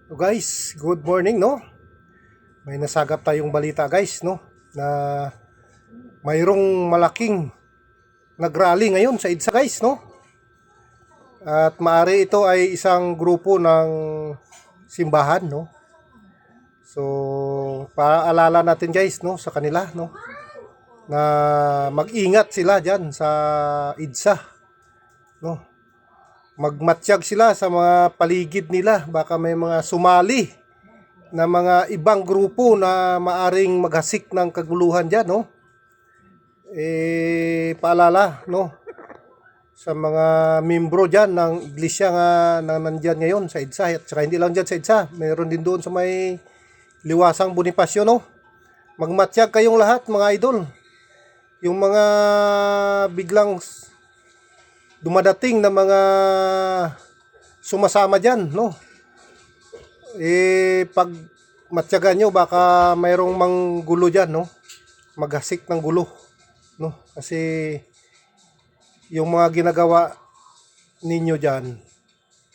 So guys, good morning, no? May nasagap tayong balita guys, no? Na mayroong malaking nagrally ngayon sa EDSA guys, no? At maari ito ay isang grupo ng simbahan, no? So, paalala natin guys, no, sa kanila, no? Na mag-ingat sila diyan sa EDSA, no? Magmatsyag sila sa mga paligid nila, baka may mga sumali na mga ibang grupo na maaring maghasik ng kaguluhan diyan, no? Paalala, no, sa mga membro diyan ng iglesia nga na nandiyan ngayon sa EDSA, at saka hindi lang diyan sa EDSA, mayroon din doon sa may Liwasang Bonifacio, no? Magmatsyag kayong lahat mga idol. Yung mga biglang dumadating na mga sumasama diyan, no? Pag matyagan nyo, baka mayroong manggulo diyan, no? Maghasik ng gulo, no? Kasi yung mga ginagawa ninyo diyan,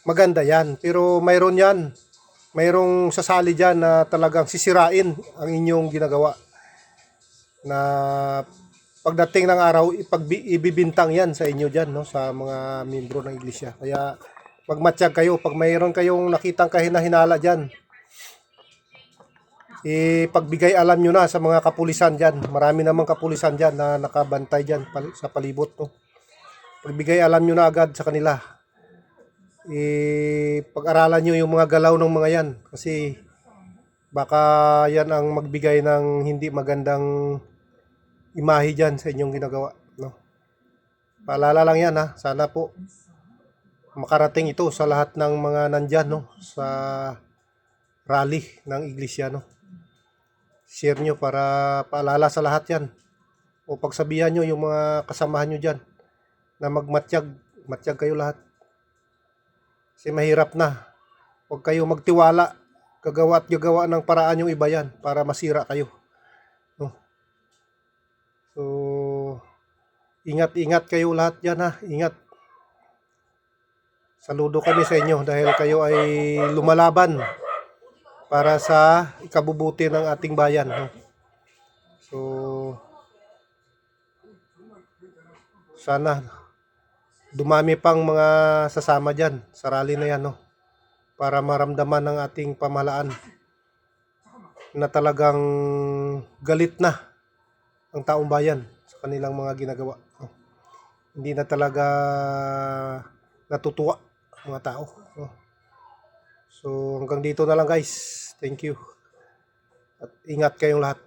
maganda yan. Pero mayroong sasali diyan na talagang sisirain ang inyong ginagawa. Na pagdating ng araw, ibibintang yan sa inyo diyan, no? Sa mga membro ng iglesia. Kaya magmatsyag kayo pag mayroon kayong nakitang kahina-hinala diyan. Pagbigay alam nyo na sa mga kapulisan diyan. Marami namang kapulisan diyan na nakabantay diyan sa palibot, no? Pagbigay alam nyo na agad sa kanila. Pag-aralan nyo yung mga galaw ng mga yan, kasi baka yan ang magbigay ng hindi magandang imahe diyan sa inyong ginagawa, no? Paalala lang yan, ha. Sana po makarating ito sa lahat ng mga nandyan, no, sa rally ng iglesia, no. Share nyo para paalala sa lahat yan, o pagsabihan nyo yung mga kasamahan nyo dyan na matiyag kayo lahat. Kasi mahirap na. Huwag kayo magtiwala, gagawa at gagawa ng paraan yung iba yan para masira kayo, no? So, ingat kayo lahat dyan, ha. Ingat. Saludo kami sa inyo dahil kayo ay lumalaban para sa ikabubuti ng ating bayan, no? So, sana dumami pang mga sasama dyan sa rally na yan, no? Para maramdaman ng ating pamahalaan na talagang galit na ang taong bayan sa kanilang mga ginagawa, no? Hindi na talaga natutuwa ang mga tao, no? So hanggang dito na lang guys. Thank you. At ingat kayong lahat.